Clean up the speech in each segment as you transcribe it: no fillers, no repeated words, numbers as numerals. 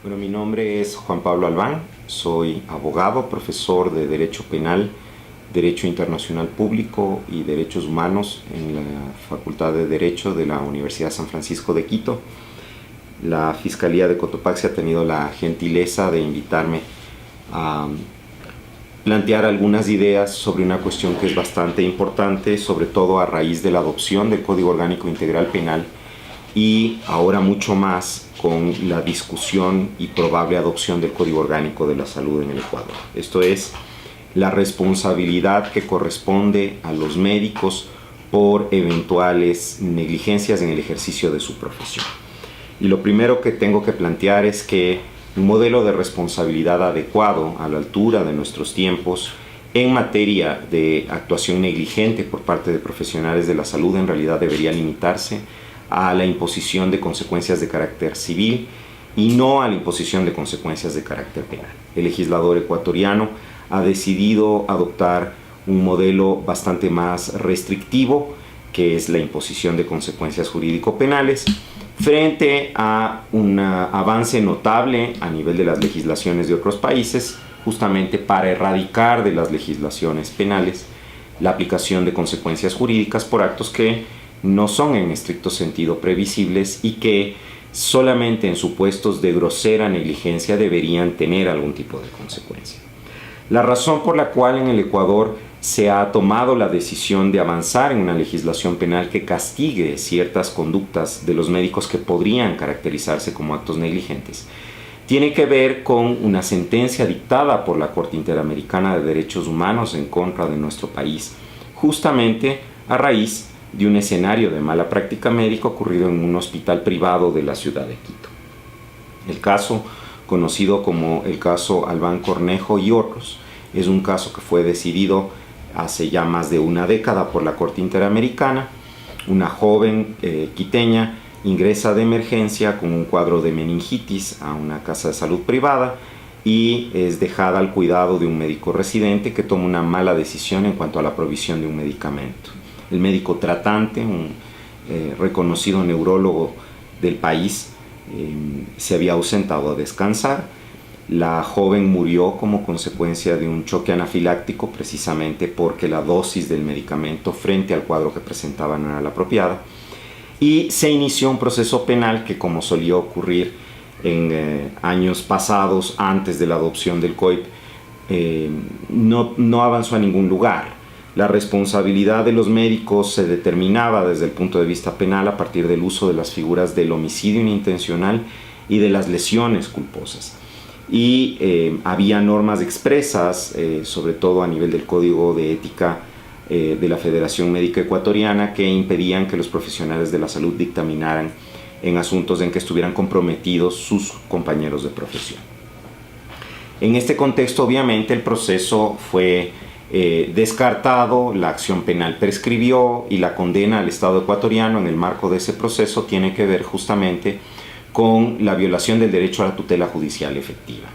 Bueno, mi nombre es Juan Pablo Albán, soy abogado, profesor de Derecho Penal, Derecho Internacional Público y Derechos Humanos en la Facultad de Derecho de la Universidad San Francisco de Quito. La Fiscalía de Cotopaxi ha tenido la gentileza de invitarme a plantear algunas ideas sobre una cuestión que es bastante importante, sobre todo a raíz de la adopción del Código Orgánico Integral Penal y ahora mucho más con la discusión y probable adopción del Código Orgánico de la Salud en el Ecuador. Esto es, la responsabilidad que corresponde a los médicos por eventuales negligencias en el ejercicio de su profesión. Y lo primero que tengo que plantear es que un modelo de responsabilidad adecuado a la altura de nuestros tiempos en materia de actuación negligente por parte de profesionales de la salud en realidad debería limitarse a la imposición de consecuencias de carácter civil y no a la imposición de consecuencias de carácter penal. El legislador ecuatoriano ha decidido adoptar un modelo bastante más restrictivo, que es la imposición de consecuencias jurídico-penales, frente a un avance notable a nivel de las legislaciones de otros países, justamente para erradicar de las legislaciones penales la aplicación de consecuencias jurídicas por actos que no son en estricto sentido previsibles y que solamente en supuestos de grosera negligencia deberían tener algún tipo de consecuencia. La razón por la cual en el Ecuador se ha tomado la decisión de avanzar en una legislación penal que castigue ciertas conductas de los médicos que podrían caracterizarse como actos negligentes tiene que ver con una sentencia dictada por la Corte Interamericana de Derechos Humanos en contra de nuestro país, justamente a raíz de un escenario de mala práctica médica ocurrido en un hospital privado de la ciudad de Quito. El caso, conocido como el caso Albán Cornejo y otros, es un caso que fue decidido hace ya más de una década por la Corte Interamericana. Una joven quiteña ingresa de emergencia con un cuadro de meningitis a una casa de salud privada y es dejada al cuidado de un médico residente que toma una mala decisión en cuanto a la provisión de un medicamento. El médico tratante, un reconocido neurólogo del país, se había ausentado a descansar. La joven murió como consecuencia de un choque anafiláctico, precisamente porque la dosis del medicamento frente al cuadro que presentaba no era la apropiada. Y se inició un proceso penal que, como solía ocurrir en años pasados, antes de la adopción del COIP, no avanzó a ningún lugar. La responsabilidad de los médicos se determinaba desde el punto de vista penal a partir del uso de las figuras del homicidio inintencional y de las lesiones culposas. Y había normas expresas, sobre todo a nivel del Código de Ética de la Federación Médica Ecuatoriana, que impedían que los profesionales de la salud dictaminaran en asuntos en que estuvieran comprometidos sus compañeros de profesión. En este contexto, obviamente, el proceso fue descartado, la acción penal prescribió y la condena al Estado ecuatoriano en el marco de ese proceso tiene que ver justamente con la violación del derecho a la tutela judicial efectiva.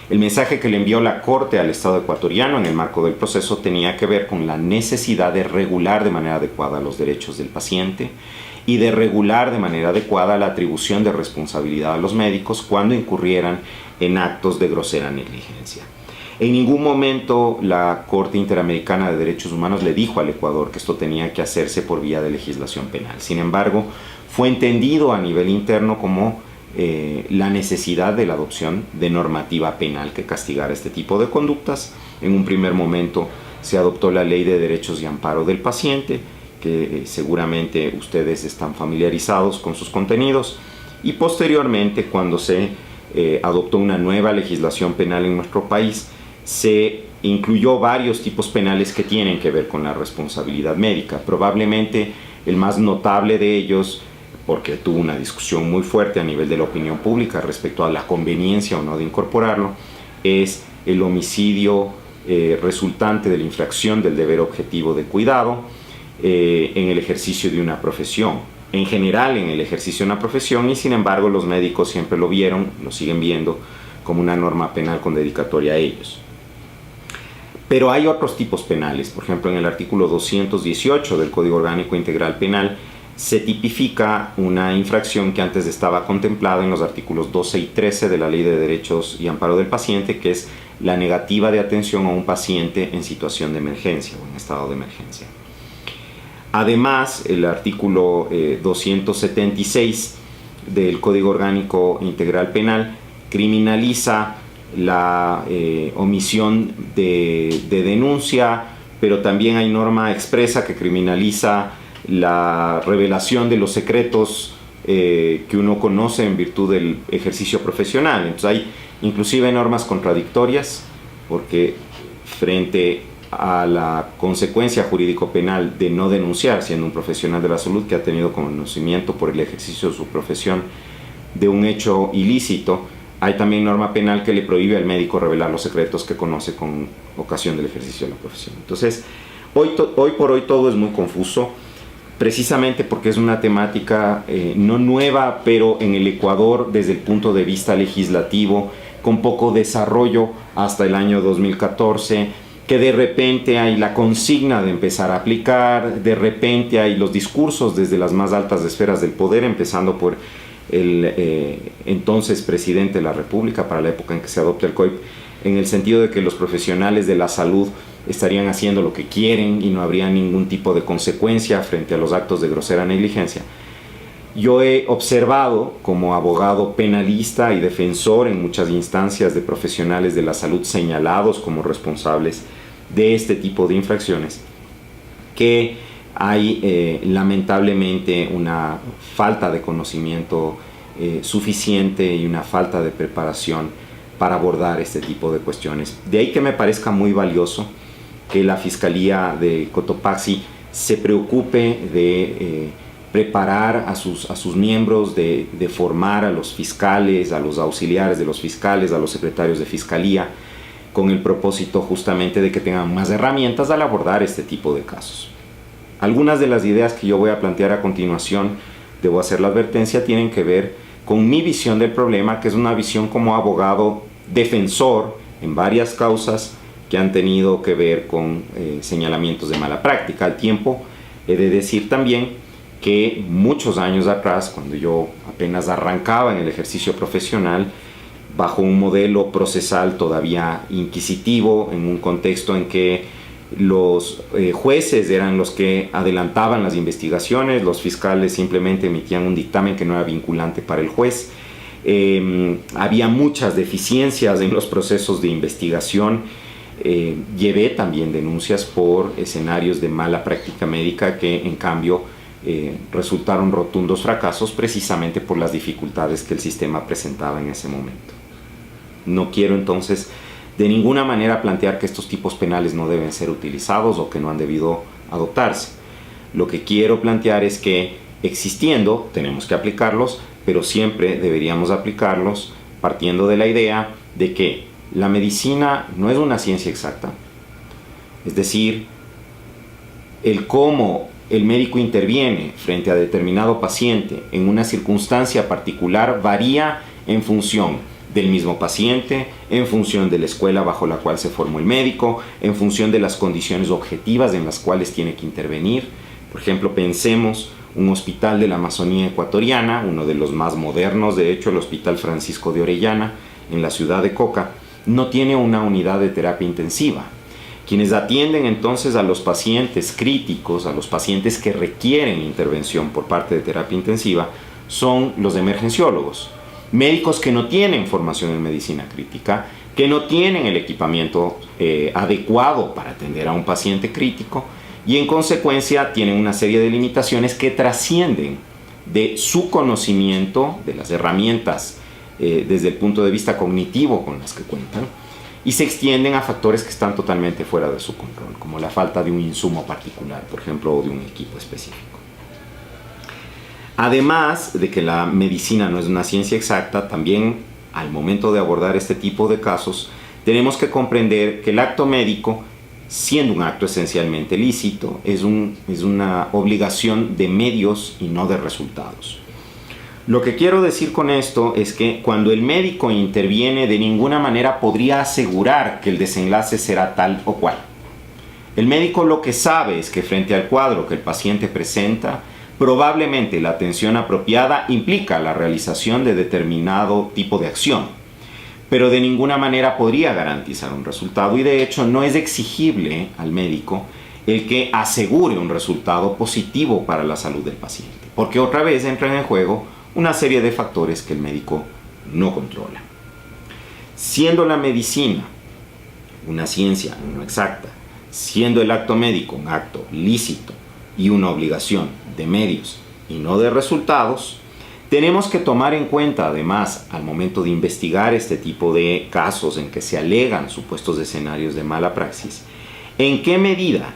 El mensaje que le envió la Corte al Estado ecuatoriano en el marco del proceso tenía que ver con la necesidad de regular de manera adecuada los derechos del paciente y de regular de manera adecuada la atribución de responsabilidad a los médicos cuando incurrieran en actos de grosera negligencia. En ningún momento la Corte Interamericana de Derechos Humanos le dijo al Ecuador que esto tenía que hacerse por vía de legislación penal. Sin embargo, fue entendido a nivel interno como la necesidad de la adopción de normativa penal que castigara este tipo de conductas. En un primer momento se adoptó la Ley de Derechos y Amparo del Paciente, que seguramente ustedes están familiarizados con sus contenidos, y posteriormente, cuando se adoptó una nueva legislación penal en nuestro país, se incluyó varios tipos penales que tienen que ver con la responsabilidad médica. Probablemente el más notable de ellos, porque tuvo una discusión muy fuerte a nivel de la opinión pública respecto a la conveniencia o no de incorporarlo, es el homicidio resultante de la infracción del deber objetivo de cuidado en el ejercicio de una profesión. En general, en el ejercicio de una profesión, y sin embargo los médicos siempre lo vieron, lo siguen viendo, como una norma penal con dedicatoria a ellos. Pero hay otros tipos penales. Por ejemplo, en el artículo 218 del Código Orgánico Integral Penal se tipifica una infracción que antes estaba contemplada en los artículos 12 y 13 de la Ley de Derechos y Amparo del Paciente, que es la negativa de atención a un paciente en situación de emergencia o en estado de emergencia. Además, el artículo 276 del Código Orgánico Integral Penal criminaliza la omisión de denuncia, pero también hay norma expresa que criminaliza la revelación de los secretos que uno conoce en virtud del ejercicio profesional. Entonces hay inclusive normas contradictorias, porque frente a la consecuencia jurídico-penal de no denunciar, siendo un profesional de la salud que ha tenido conocimiento por el ejercicio de su profesión de un hecho ilícito, hay también norma penal que le prohíbe al médico revelar los secretos que conoce con ocasión del ejercicio de la profesión. Entonces, hoy por hoy todo es muy confuso, precisamente porque es una temática no nueva, pero en el Ecuador, desde el punto de vista legislativo, con poco desarrollo hasta el año 2014, que de repente hay la consigna de empezar a aplicar, de repente hay los discursos desde las más altas esferas del poder, empezando por el entonces presidente de la República para la época en que se adopta el COIP, en el sentido de que los profesionales de la salud estarían haciendo lo que quieren y no habría ningún tipo de consecuencia frente a los actos de grosera negligencia. Yo he observado como abogado penalista y defensor en muchas instancias de profesionales de la salud señalados como responsables de este tipo de infracciones que hay lamentablemente una falta de conocimiento suficiente y una falta de preparación para abordar este tipo de cuestiones. De ahí que me parezca muy valioso que la Fiscalía de Cotopaxi se preocupe de preparar a sus miembros, de formar a los fiscales, a los auxiliares de los fiscales, a los secretarios de fiscalía, con el propósito justamente de que tengan más herramientas al abordar este tipo de casos. Algunas de las ideas que yo voy a plantear a continuación, debo hacer la advertencia, tienen que ver con mi visión del problema, que es una visión como abogado defensor en varias causas que han tenido que ver con señalamientos de mala práctica. Al tiempo, he de decir también que muchos años atrás, cuando yo apenas arrancaba en el ejercicio profesional, bajo un modelo procesal todavía inquisitivo, en un contexto en que los jueces eran los que adelantaban las investigaciones, los fiscales simplemente emitían un dictamen que no era vinculante para el juez. Había muchas deficiencias en los procesos de investigación. Llevé también denuncias por escenarios de mala práctica médica que en cambio resultaron rotundos fracasos precisamente por las dificultades que el sistema presentaba en ese momento. No quiero entonces de ninguna manera plantear que estos tipos penales no deben ser utilizados o que no han debido adoptarse. Lo que quiero plantear es que existiendo tenemos que aplicarlos, pero siempre deberíamos aplicarlos partiendo de la idea de que la medicina no es una ciencia exacta. Es decir, el cómo el médico interviene frente a determinado paciente en una circunstancia particular varía en función del mismo paciente, en función de la escuela bajo la cual se formó el médico, en función de las condiciones objetivas en las cuales tiene que intervenir. Por ejemplo, pensemos un hospital de la Amazonía ecuatoriana, uno de los más modernos, de hecho, el Hospital Francisco de Orellana, en la ciudad de Coca, no tiene una unidad de terapia intensiva. Quienes atienden entonces a los pacientes críticos, a los pacientes que requieren intervención por parte de terapia intensiva, son los emergenciólogos. Médicos que no tienen formación en medicina crítica, que no tienen el equipamiento adecuado para atender a un paciente crítico y en consecuencia tienen una serie de limitaciones que trascienden de su conocimiento, de las herramientas desde el punto de vista cognitivo con las que cuentan, y se extienden a factores que están totalmente fuera de su control, como la falta de un insumo particular, por ejemplo, o de un equipo específico. Además de que la medicina no es una ciencia exacta, también al momento de abordar este tipo de casos, tenemos que comprender que el acto médico, siendo un acto esencialmente lícito, es una obligación de medios y no de resultados. Lo que quiero decir con esto es que cuando el médico interviene, de ninguna manera podría asegurar que el desenlace será tal o cual. El médico lo que sabe es que frente al cuadro que el paciente presenta, Probablemente la atención apropiada implica la realización de determinado tipo de acción, pero de ninguna manera podría garantizar un resultado y de hecho no es exigible al médico el que asegure un resultado positivo para la salud del paciente, porque otra vez entran en juego una serie de factores que el médico no controla. Siendo la medicina una ciencia no exacta, siendo el acto médico un acto lícito y una obligación de medios y no de resultados, tenemos que tomar en cuenta además al momento de investigar este tipo de casos en que se alegan supuestos escenarios de mala praxis, en qué medida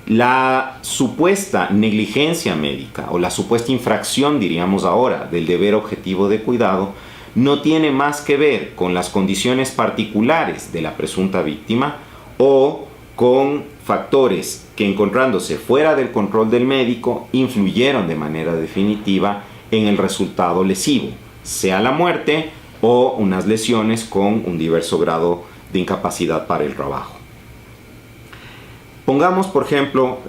la supuesta negligencia médica o la supuesta infracción, diríamos ahora, del deber objetivo de cuidado no tiene más que ver con las condiciones particulares de la presunta víctima o con factores que, encontrándose fuera del control del médico, influyeron de manera definitiva en el resultado lesivo, sea la muerte o unas lesiones con un diverso grado de incapacidad para el trabajo. Pongamos, por ejemplo,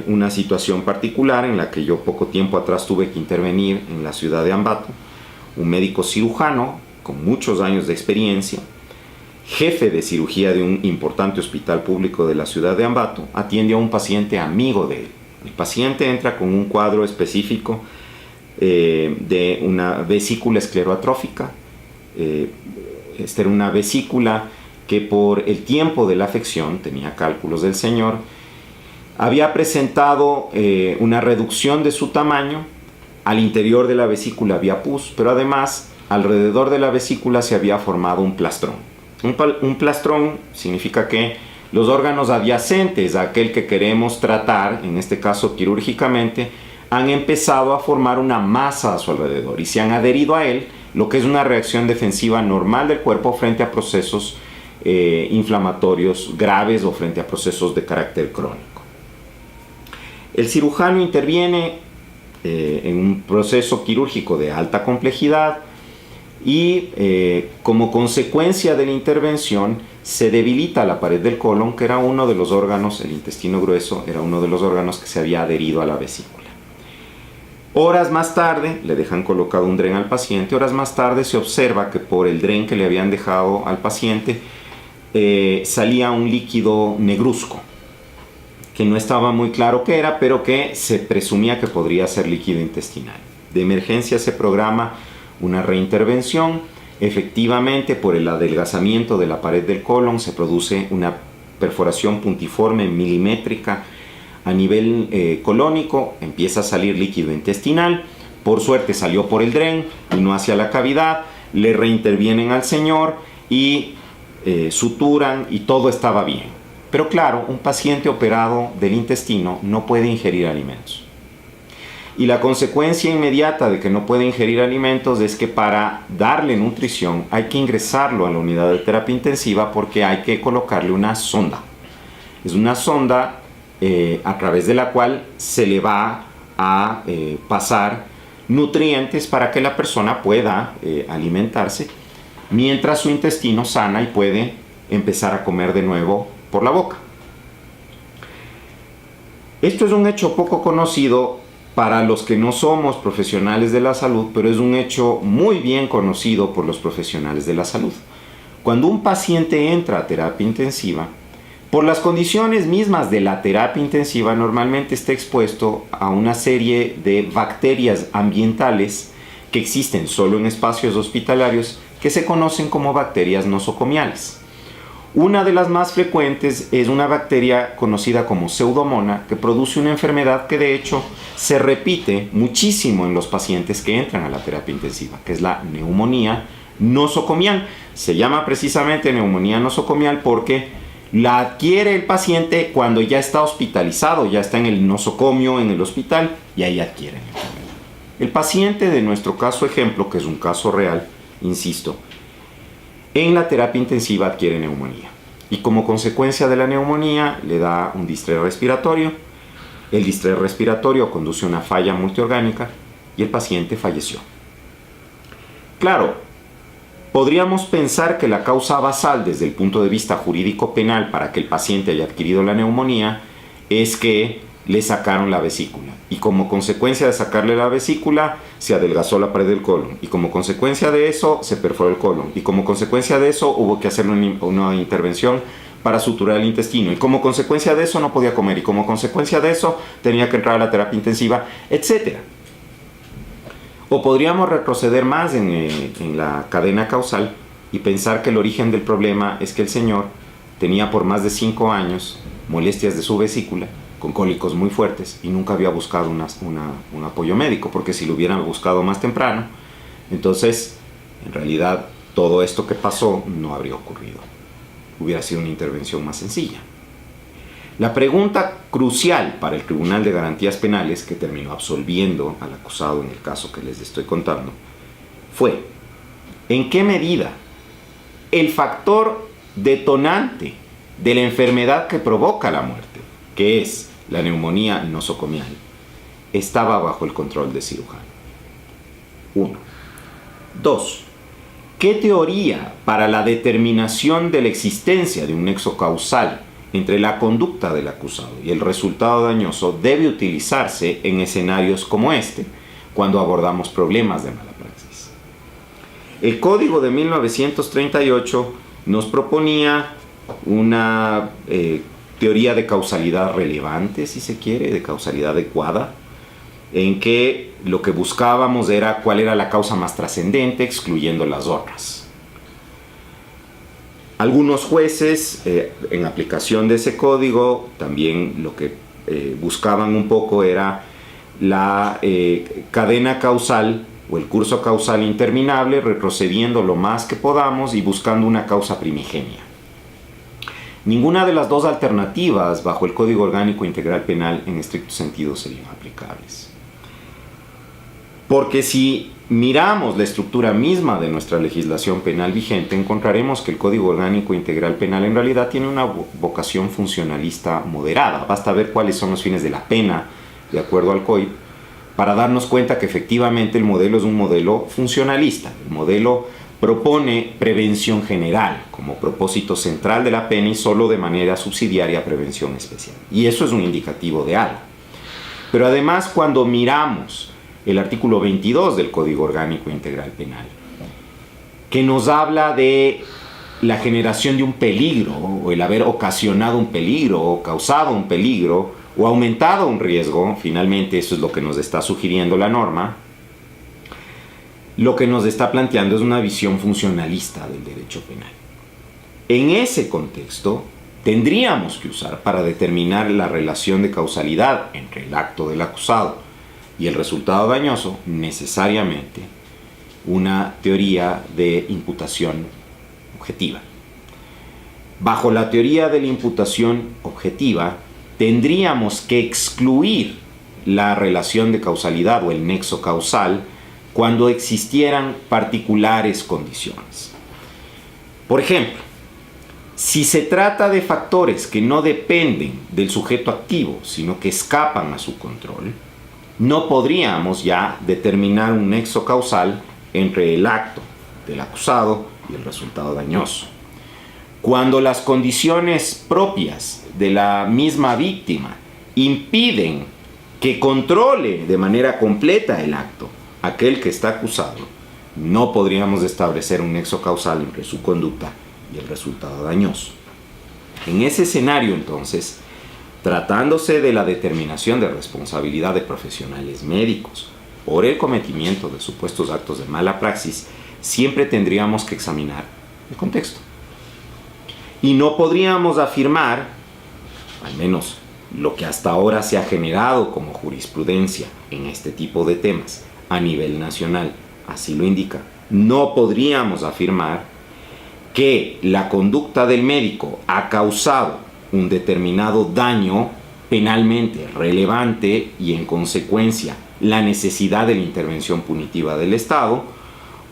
una situación particular en la que yo poco tiempo atrás tuve que intervenir en la ciudad de Ambato. Un médico cirujano con muchos años de experiencia, jefe de cirugía de un importante hospital público de la ciudad de Ambato, atiende a un paciente amigo de él. El paciente entra con un cuadro específico de una vesícula escleroatrófica. Esta era una vesícula que por el tiempo de la afección, tenía cálculos del señor, había presentado una reducción de su tamaño. Al interior de la vesícula había pus, pero además alrededor de la vesícula se había formado un plastrón. Un plastrón significa que los órganos adyacentes a aquel que queremos tratar, en este caso quirúrgicamente, han empezado a formar una masa a su alrededor y se han adherido a él, lo que es una reacción defensiva normal del cuerpo frente a procesos inflamatorios graves o frente a procesos de carácter crónico. El cirujano interviene en un proceso quirúrgico de alta complejidad y como consecuencia de la intervención se debilita la pared del colon, que era uno de los órganos, el intestino grueso era uno de los órganos que se había adherido a la vesícula. Horas más tarde, le dejan colocado un dren al paciente, horas más tarde se observa que por el dren que le habían dejado al paciente salía un líquido negruzco, que no estaba muy claro qué era, pero que se presumía que podría ser líquido intestinal. De emergencia se programa una reintervención. Efectivamente, por el adelgazamiento de la pared del colon se produce una perforación puntiforme milimétrica a nivel colónico, empieza a salir líquido intestinal. Por suerte salió por el dren y no hacia la cavidad, le reintervienen al señor y suturan y todo estaba bien. Pero claro, un paciente operado del intestino no puede ingerir alimentos. Y la consecuencia inmediata de que no puede ingerir alimentos es que para darle nutrición hay que ingresarlo a la unidad de terapia intensiva porque hay que colocarle una sonda. Es una sonda a través de la cual se le va a pasar nutrientes para que la persona pueda alimentarse mientras su intestino sana y puede empezar a comer de nuevo por la boca. Esto es un hecho poco conocido para los que no somos profesionales de la salud, pero es un hecho muy bien conocido por los profesionales de la salud. Cuando un paciente entra a terapia intensiva, por las condiciones mismas de la terapia intensiva, normalmente está expuesto a una serie de bacterias ambientales que existen solo en espacios hospitalarios, que se conocen como bacterias nosocomiales. Una de las más frecuentes es una bacteria conocida como Pseudomonas, que produce una enfermedad que de hecho se repite muchísimo en los pacientes que entran a la terapia intensiva, que es la neumonía nosocomial. Se llama precisamente neumonía nosocomial porque la adquiere el paciente cuando ya está hospitalizado, ya está en el nosocomio, en el hospital, y ahí adquiere la enfermedad. El paciente de nuestro caso ejemplo, que es un caso real, insisto, en la terapia intensiva adquiere neumonía y como consecuencia de la neumonía le da un distrés respiratorio. El distrés respiratorio conduce a una falla multiorgánica y el paciente falleció. Claro, podríamos pensar que la causa basal desde el punto de vista jurídico penal para que el paciente haya adquirido la neumonía es que le sacaron la vesícula y como consecuencia de sacarle la vesícula se adelgazó la pared del colon y como consecuencia de eso se perforó el colon y como consecuencia de eso hubo que hacer una intervención para suturar el intestino y como consecuencia de eso no podía comer y como consecuencia de eso tenía que entrar a la terapia intensiva, etc. O podríamos retroceder más en la cadena causal y pensar que el origen del problema es que el señor tenía por más de 5 años molestias de su vesícula con cólicos muy fuertes y nunca había buscado un apoyo médico, porque si lo hubieran buscado más temprano, entonces en realidad todo esto que pasó no habría ocurrido. Hubiera sido una intervención más sencilla. La pregunta crucial para el Tribunal de Garantías Penales, que terminó absolviendo al acusado en el caso que les estoy contando, fue: ¿en qué medida el factor detonante de la enfermedad que provoca la muerte, que es la neumonía nosocomial, estaba bajo el control del cirujano? 1. 2. ¿Qué teoría para la determinación de la existencia de un nexo causal entre la conducta del acusado y el resultado dañoso debe utilizarse en escenarios como este, cuando abordamos problemas de mala praxis? El Código de 1938 nos proponía una teoría de causalidad relevante, si se quiere, de causalidad adecuada, en que lo que buscábamos era cuál era la causa más trascendente, excluyendo las otras. Algunos jueces, en aplicación de ese código, también lo que buscaban un poco era la cadena causal o el curso causal interminable, retrocediendo lo más que podamos y buscando una causa primigenia. Ninguna de las dos alternativas bajo el Código Orgánico Integral Penal en estricto sentido serían aplicables. Porque si miramos la estructura misma de nuestra legislación penal vigente, encontraremos que el Código Orgánico Integral Penal en realidad tiene una vocación funcionalista moderada. Basta ver cuáles son los fines de la pena, de acuerdo al COIP, para darnos cuenta que efectivamente el modelo es un modelo funcionalista. El modelo propone prevención general como propósito central de la pena y solo de manera subsidiaria prevención especial. Y eso es un indicativo de algo. Pero además, cuando miramos el artículo 22 del Código Orgánico Integral Penal, que nos habla de la generación de un peligro, o el haber ocasionado un peligro, o causado un peligro, o aumentado un riesgo, finalmente eso es lo que nos está sugiriendo la norma, lo que nos está planteando es una visión funcionalista del derecho penal. En ese contexto, tendríamos que usar para determinar la relación de causalidad entre el acto del acusado y el resultado dañoso, necesariamente, una teoría de imputación objetiva. Bajo la teoría de la imputación objetiva, tendríamos que excluir la relación de causalidad o el nexo causal cuando existieran particulares condiciones. Por ejemplo, si se trata de factores que no dependen del sujeto activo, sino que escapan a su control, no podríamos ya determinar un nexo causal entre el acto del acusado y el resultado dañoso. Cuando las condiciones propias de la misma víctima impiden que controle de manera completa el acto aquel que está acusado, no podríamos establecer un nexo causal entre su conducta y el resultado dañoso. En ese escenario, entonces, tratándose de la determinación de responsabilidad de profesionales médicos por el cometimiento de supuestos actos de mala praxis, siempre tendríamos que examinar el contexto. Y no podríamos afirmar, al menos lo que hasta ahora se ha generado como jurisprudencia en este tipo de temas a nivel nacional, así lo indica, no podríamos afirmar que la conducta del médico ha causado un determinado daño penalmente relevante y en consecuencia la necesidad de la intervención punitiva del Estado,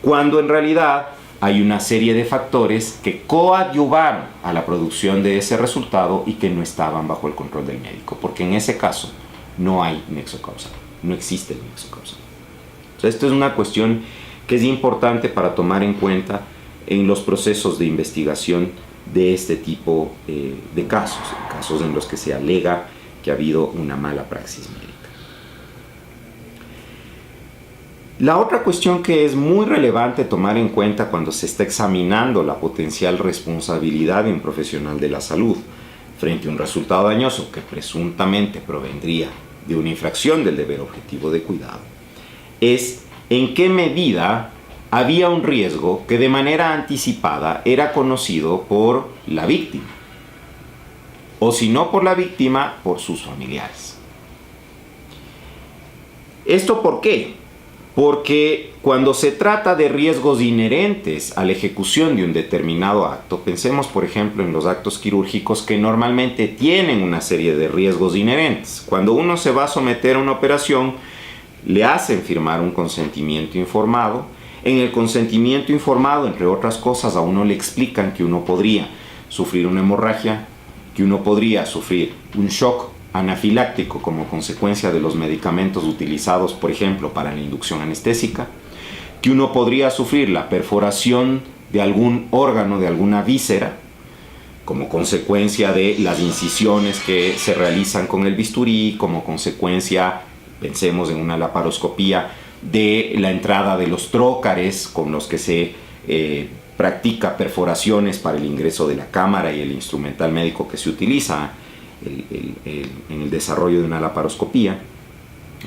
cuando en realidad hay una serie de factores que coadyuvaron a la producción de ese resultado y que no estaban bajo el control del médico, porque en ese caso no hay nexo causal, no existe el nexo causal. Entonces, esto es una cuestión que es importante para tomar en cuenta en los procesos de investigación de este tipo de casos, casos en los que se alega que ha habido una mala praxis médica. La otra cuestión que es muy relevante tomar en cuenta cuando se está examinando la potencial responsabilidad de un profesional de la salud frente a un resultado dañoso que presuntamente provendría de una infracción del deber objetivo de cuidado es en qué medida había un riesgo que de manera anticipada era conocido por la víctima, o si no por la víctima, por sus familiares. ¿Esto por qué? Porque cuando se trata de riesgos inherentes a la ejecución de un determinado acto, pensemos por ejemplo en los actos quirúrgicos que normalmente tienen una serie de riesgos inherentes. Cuando uno se va a someter a una operación, le hacen firmar un consentimiento informado. En el consentimiento informado, entre otras cosas, a uno le explican que uno podría sufrir una hemorragia, que uno podría sufrir un shock anafiláctico como consecuencia de los medicamentos utilizados, por ejemplo, para la inducción anestésica, que uno podría sufrir la perforación de algún órgano, de alguna víscera, como consecuencia de las incisiones que se realizan con el bisturí, como consecuencia, pensemos en una laparoscopía, de la entrada de los trócares con los que se practica perforaciones para el ingreso de la cámara y el instrumental médico que se utiliza en el desarrollo de una laparoscopía.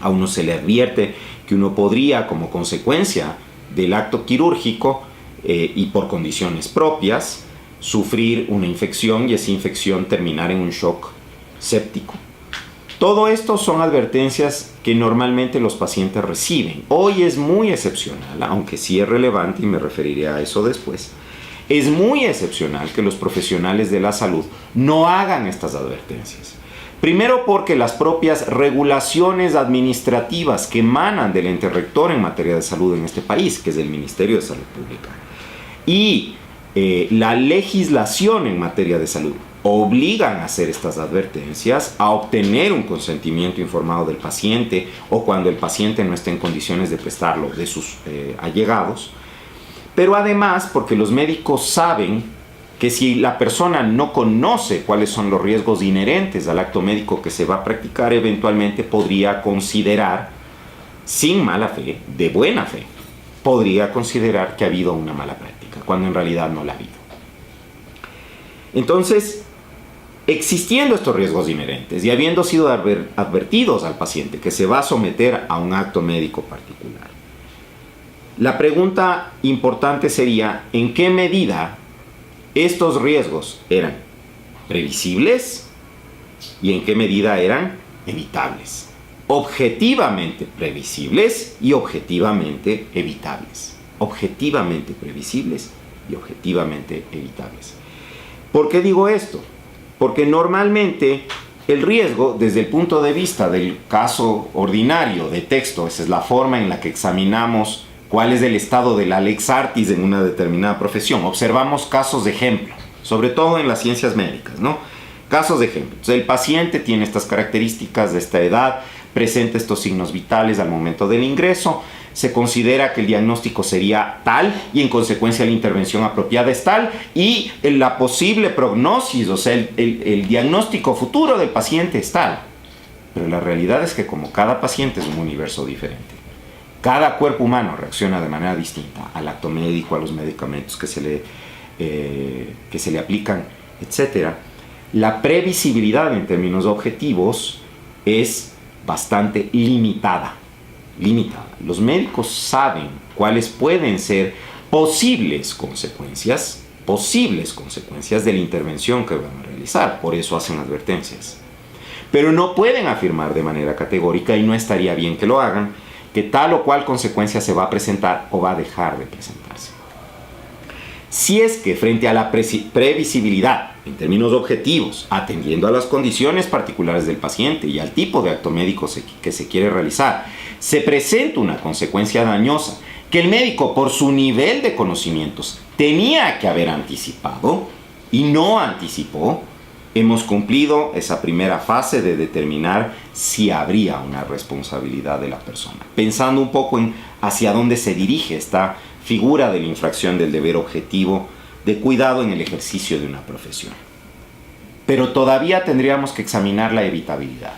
A uno se le advierte que uno podría, como consecuencia del acto quirúrgico y por condiciones propias, sufrir una infección y esa infección terminar en un shock séptico. Todo esto son advertencias que normalmente los pacientes reciben. Hoy es muy excepcional, aunque sí es relevante y me referiré a eso después. Es muy excepcional que los profesionales de la salud no hagan estas advertencias. Primero porque las propias regulaciones administrativas que emanan del ente rector en materia de salud en este país, que es el Ministerio de Salud Pública, y la legislación en materia de salud obligan a hacer estas advertencias, a obtener un consentimiento informado del paciente o cuando el paciente no esté en condiciones de prestarlo de sus allegados. Pero además porque los médicos saben que si la persona no conoce cuáles son los riesgos inherentes al acto médico que se va a practicar, eventualmente podría considerar, sin mala fe, de buena fe, podría considerar que ha habido una mala práctica, cuando en realidad no la ha habido. Entonces, existiendo estos riesgos inherentes y habiendo sido advertidos al paciente que se va a someter a un acto médico particular, la pregunta importante sería, ¿en qué medida estos riesgos eran previsibles y en qué medida eran evitables? Objetivamente previsibles y objetivamente evitables. Objetivamente previsibles y objetivamente evitables. ¿Por qué digo esto? Porque normalmente el riesgo, desde el punto de vista del caso ordinario de texto, esa es la forma en la que examinamos cuál es el estado de la lex artis en una determinada profesión. Observamos casos de ejemplo, sobre todo en las ciencias médicas, ¿no? Casos de ejemplo. Entonces, el paciente tiene estas características de esta edad, presenta estos signos vitales al momento del ingreso, se considera que el diagnóstico sería tal y en consecuencia la intervención apropiada es tal y la posible prognosis, o sea, el diagnóstico futuro del paciente es tal. Pero la realidad es que como cada paciente es un universo diferente, cada cuerpo humano reacciona de manera distinta al acto médico, a los medicamentos que se le aplican, etc. La previsibilidad en términos objetivos es bastante limitada. Los médicos saben cuáles pueden ser posibles consecuencias de la intervención que van a realizar, por eso hacen advertencias. Pero no pueden afirmar de manera categórica, y no estaría bien que lo hagan, que tal o cual consecuencia se va a presentar o va a dejar de presentarse. Si es que frente a la previsibilidad, en términos objetivos, atendiendo a las condiciones particulares del paciente y al tipo de acto médico que se quiere realizar, se presenta una consecuencia dañosa que el médico, por su nivel de conocimientos, tenía que haber anticipado y no anticipó, hemos cumplido esa primera fase de determinar si habría una responsabilidad de la persona. Pensando un poco en hacia dónde se dirige esta figura de la infracción del deber objetivo de cuidado en el ejercicio de una profesión. Pero todavía tendríamos que examinar la evitabilidad,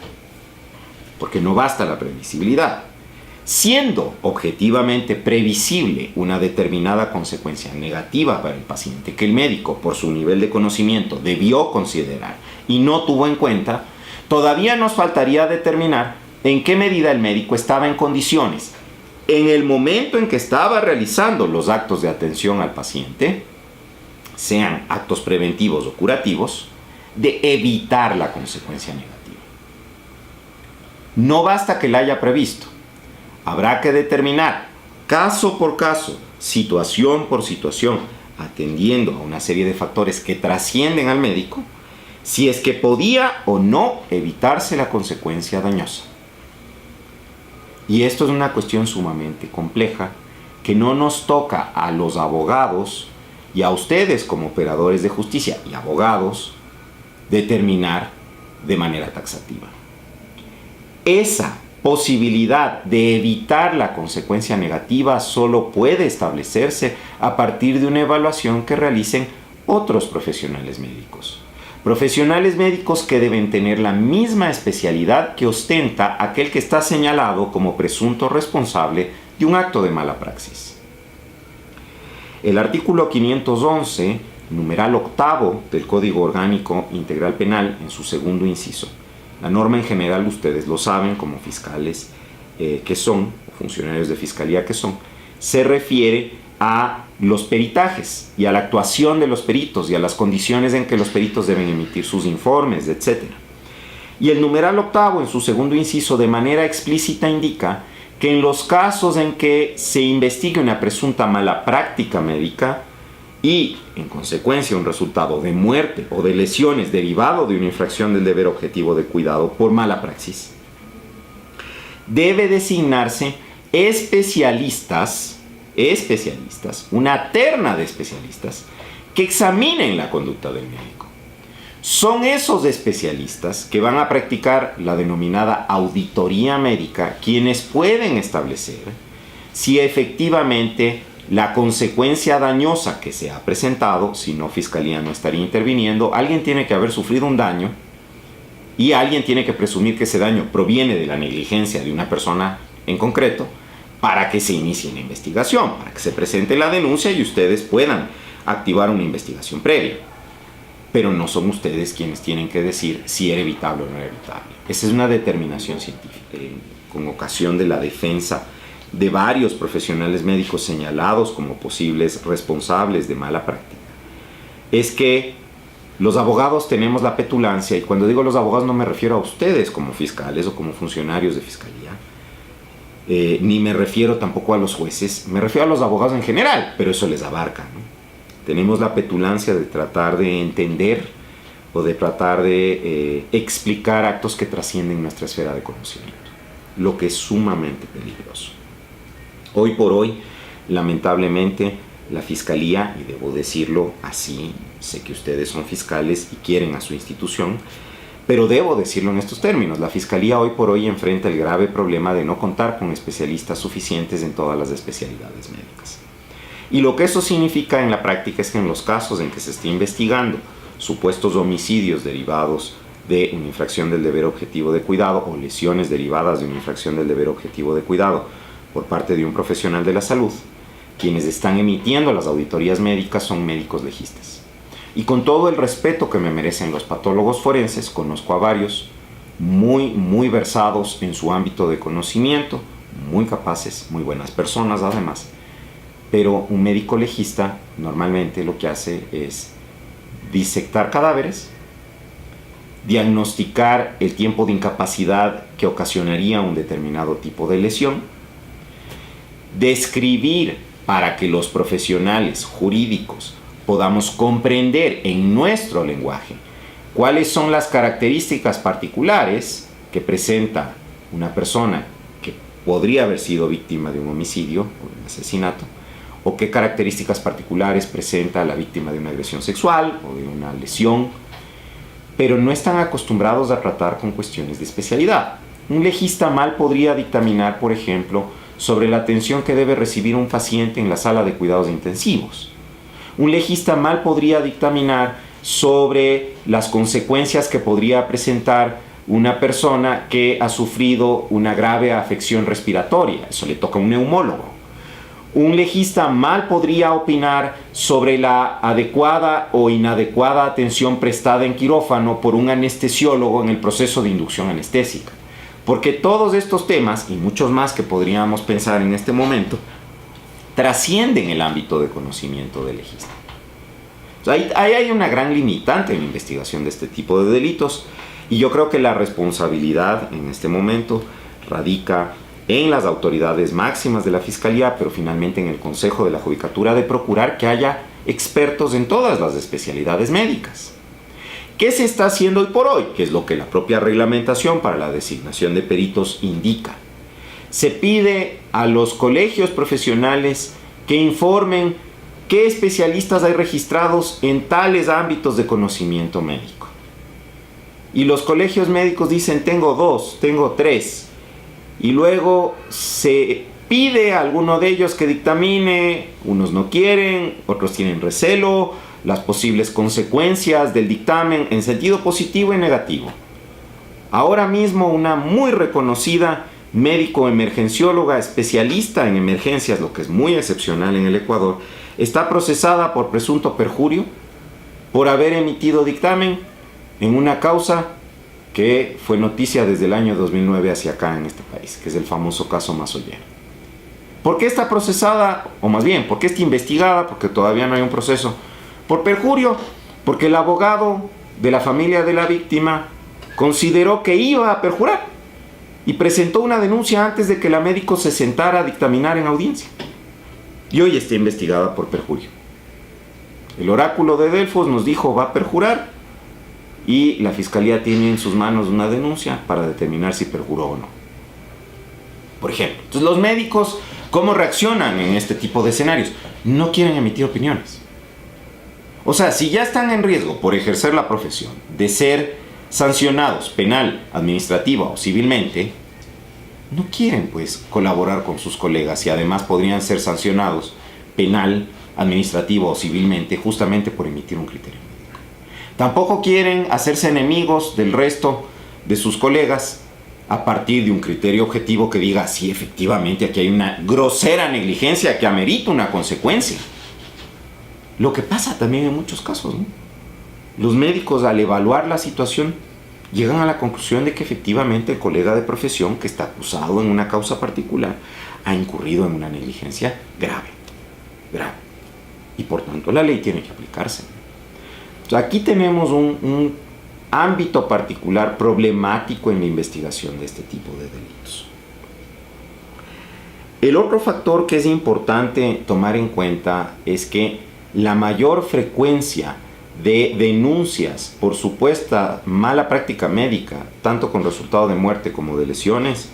porque no basta la previsibilidad. Siendo objetivamente previsible una determinada consecuencia negativa para el paciente que el médico, por su nivel de conocimiento, debió considerar y no tuvo en cuenta, todavía nos faltaría determinar en qué medida el médico estaba en condiciones, en el momento en que estaba realizando los actos de atención al paciente, sean actos preventivos o curativos, de evitar la consecuencia negativa. No basta que la haya previsto. Habrá que determinar, caso por caso, situación por situación, atendiendo a una serie de factores que trascienden al médico, si es que podía o no evitarse la consecuencia dañosa. Y esto es una cuestión sumamente compleja que no nos toca a los abogados y a ustedes como operadores de justicia y abogados determinar de manera taxativa. Esa posibilidad de evitar la consecuencia negativa solo puede establecerse a partir de una evaluación que realicen otros profesionales médicos. Profesionales médicos que deben tener la misma especialidad que ostenta aquel que está señalado como presunto responsable de un acto de mala praxis. El artículo 511, numeral octavo del Código Orgánico Integral Penal, en su segundo inciso. La norma en general, ustedes lo saben, como fiscales que son, o funcionarios de fiscalía que son, se refiere a los peritajes y a la actuación de los peritos y a las condiciones en que los peritos deben emitir sus informes, etc. Y el numeral octavo, en su segundo inciso, de manera explícita indica que en los casos en que se investigue una presunta mala práctica médica y, en consecuencia, un resultado de muerte o de lesiones derivado de una infracción del deber objetivo de cuidado por mala praxis, debe designarse especialistas, una terna de especialistas que examinen la conducta del médico. Son esos especialistas que van a practicar la denominada auditoría médica quienes pueden establecer si efectivamente la consecuencia dañosa que se ha presentado, si no, Fiscalía no estaría interviniendo, alguien tiene que haber sufrido un daño y alguien tiene que presumir que ese daño proviene de la negligencia de una persona en concreto para que se inicie una investigación, para que se presente la denuncia y ustedes puedan activar una investigación previa. Pero no son ustedes quienes tienen que decir si era evitable o no era evitable. Esa es una determinación científica. Con ocasión de la defensa de varios profesionales médicos señalados como posibles responsables de mala práctica, es que los abogados tenemos la petulancia, y cuando digo los abogados no me refiero a ustedes como fiscales o como funcionarios de fiscalía, ni me refiero tampoco a los jueces, me refiero a los abogados en general, pero eso les abarca, ¿no? Tenemos la petulancia de tratar de entender o de tratar de explicar actos que trascienden nuestra esfera de conocimiento, lo que es sumamente peligroso. Hoy por hoy, lamentablemente, la Fiscalía, y debo decirlo así, sé que ustedes son fiscales y quieren a su institución, pero debo decirlo en estos términos, la Fiscalía hoy por hoy enfrenta el grave problema de no contar con especialistas suficientes en todas las especialidades médicas. Y lo que eso significa en la práctica es que en los casos en que se esté investigando supuestos homicidios derivados de una infracción del deber objetivo de cuidado o lesiones derivadas de una infracción del deber objetivo de cuidado por parte de un profesional de la salud, quienes están emitiendo las auditorías médicas son médicos legistas. Y con todo el respeto que me merecen los patólogos forenses, conozco a varios muy versados en su ámbito de conocimiento, muy capaces, muy buenas personas además, pero un médico legista normalmente lo que hace es disectar cadáveres, diagnosticar el tiempo de incapacidad que ocasionaría un determinado tipo de lesión, describir para que los profesionales jurídicos podamos comprender en nuestro lenguaje cuáles son las características particulares que presenta una persona que podría haber sido víctima de un homicidio o de un asesinato, o qué características particulares presenta la víctima de una agresión sexual o de una lesión, pero no están acostumbrados a tratar con cuestiones de especialidad. Un legista mal podría dictaminar, por ejemplo, sobre la atención que debe recibir un paciente en la sala de cuidados intensivos. Un legista mal podría dictaminar sobre las consecuencias que podría presentar una persona que ha sufrido una grave afección respiratoria. Eso le toca a un neumólogo. Un legista mal podría opinar sobre la adecuada o inadecuada atención prestada en quirófano por un anestesiólogo en el proceso de inducción anestésica. Porque todos estos temas, y muchos más que podríamos pensar en este momento, trascienden el ámbito de conocimiento del legista. Ahí hay una gran limitante en la investigación de este tipo de delitos, y yo creo que la responsabilidad en este momento radica en las autoridades máximas de la Fiscalía, pero finalmente en el Consejo de la Judicatura, de procurar que haya expertos en todas las especialidades médicas. ¿Qué se está haciendo hoy por hoy? Que es lo que la propia reglamentación para la designación de peritos indica. Se pide a los colegios profesionales que informen qué especialistas hay registrados en tales ámbitos de conocimiento médico. Y los colegios médicos dicen, tengo 2, tengo 3. Y luego se pide a alguno de ellos que dictamine, unos no quieren, otros tienen recelo, las posibles consecuencias del dictamen en sentido positivo y negativo. Ahora mismo una muy reconocida médico emergencióloga, especialista en emergencias, lo que es muy excepcional en el Ecuador, está procesada por presunto perjurio por haber emitido dictamen en una causa que fue noticia desde el año 2009 hacia acá en este país, que es el famoso caso Mazollera. ¿Por qué está procesada? O más bien, ¿por qué está investigada? Porque todavía no hay un proceso. Por perjurio, porque el abogado de la familia de la víctima consideró que iba a perjurar y presentó una denuncia antes de que la médico se sentara a dictaminar en audiencia. Y hoy está investigada por perjurio. El oráculo de Delfos nos dijo va a perjurar y la Fiscalía tiene en sus manos una denuncia para determinar si perjuró o no. Por ejemplo, entonces los médicos, ¿cómo reaccionan en este tipo de escenarios? No quieren emitir opiniones. O sea, si ya están en riesgo por ejercer la profesión de ser sancionados penal, administrativa o civilmente, no quieren pues colaborar con sus colegas y además podrían ser sancionados penal, administrativo o civilmente justamente por emitir un criterio médico. Tampoco quieren hacerse enemigos del resto de sus colegas a partir de un criterio objetivo que diga sí, efectivamente aquí hay una grosera negligencia que amerita una consecuencia. Lo que pasa también en muchos casos, ¿no? Los médicos al evaluar la situación llegan a la conclusión de que efectivamente el colega de profesión que está acusado en una causa particular ha incurrido en una negligencia grave. Y por tanto la ley tiene que aplicarse. O sea, aquí tenemos un ámbito particular problemático en la investigación de este tipo de delitos. El otro factor que es importante tomar en cuenta es que la mayor frecuencia de denuncias por supuesta mala práctica médica, tanto con resultado de muerte como de lesiones,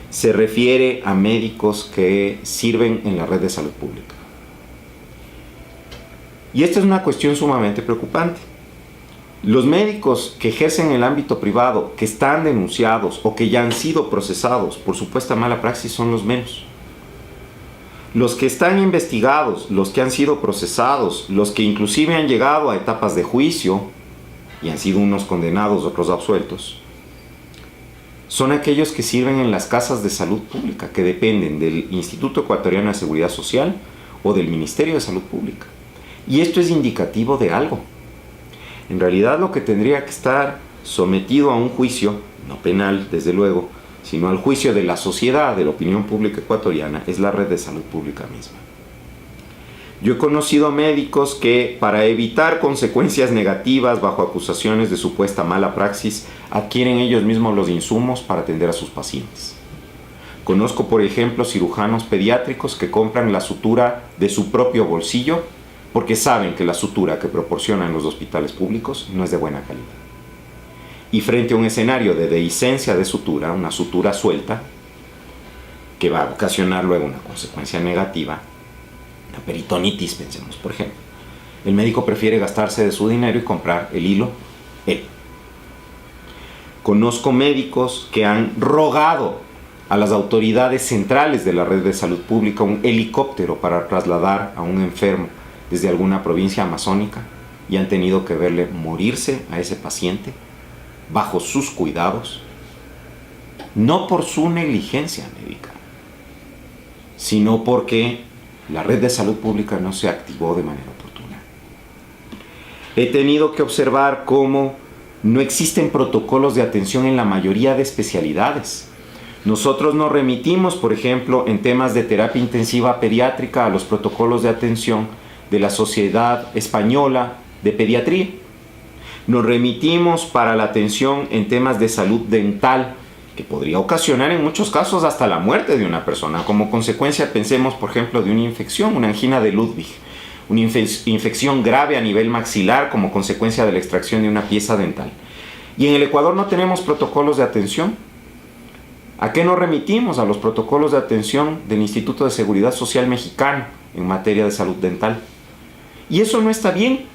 se refiere a médicos que sirven en la red de salud pública. Y esta es una cuestión sumamente preocupante. Los médicos que ejercen en el ámbito privado, que están denunciados o que ya han sido procesados por supuesta mala praxis son los menos. Los que están investigados, los que han sido procesados, los que inclusive han llegado a etapas de juicio y han sido unos condenados, otros absueltos, son aquellos que sirven en las casas de salud pública, que dependen del Instituto Ecuatoriano de Seguridad Social o del Ministerio de Salud Pública. Y esto es indicativo de algo. En realidad lo que tendría que estar sometido a un juicio, no penal desde luego, sino al juicio de la sociedad, de la opinión pública ecuatoriana, es la red de salud pública misma. Yo he conocido médicos que, para evitar consecuencias negativas bajo acusaciones de supuesta mala praxis, adquieren ellos mismos los insumos para atender a sus pacientes. Conozco, por ejemplo, cirujanos pediátricos que compran la sutura de su propio bolsillo porque saben que la sutura que proporcionan los hospitales públicos no es de buena calidad. Y frente a un escenario de dehiscencia de sutura, una sutura suelta, que va a ocasionar luego una consecuencia negativa, una peritonitis, pensemos, por ejemplo, el médico prefiere gastarse de su dinero y comprar el hilo él. Conozco médicos que han rogado a las autoridades centrales de la red de salud pública un helicóptero para trasladar a un enfermo desde alguna provincia amazónica y han tenido que verle morirse a ese paciente bajo sus cuidados, no por su negligencia médica, sino porque la red de salud pública no se activó de manera oportuna. He tenido que observar cómo no existen protocolos de atención en la mayoría de especialidades. Nosotros nos remitimos, por ejemplo, en temas de terapia intensiva pediátrica a los protocolos de atención de la Sociedad Española de Pediatría. Nos remitimos para la atención en temas de salud dental, que podría ocasionar en muchos casos hasta la muerte de una persona. Como consecuencia, pensemos, por ejemplo, de una infección, una angina de Ludwig, una infección grave a nivel maxilar como consecuencia de la extracción de una pieza dental. Y en el Ecuador no tenemos protocolos de atención. ¿A qué nos remitimos? A los protocolos de atención del Instituto de Seguridad Social Mexicano en materia de salud dental. Y eso no está bien.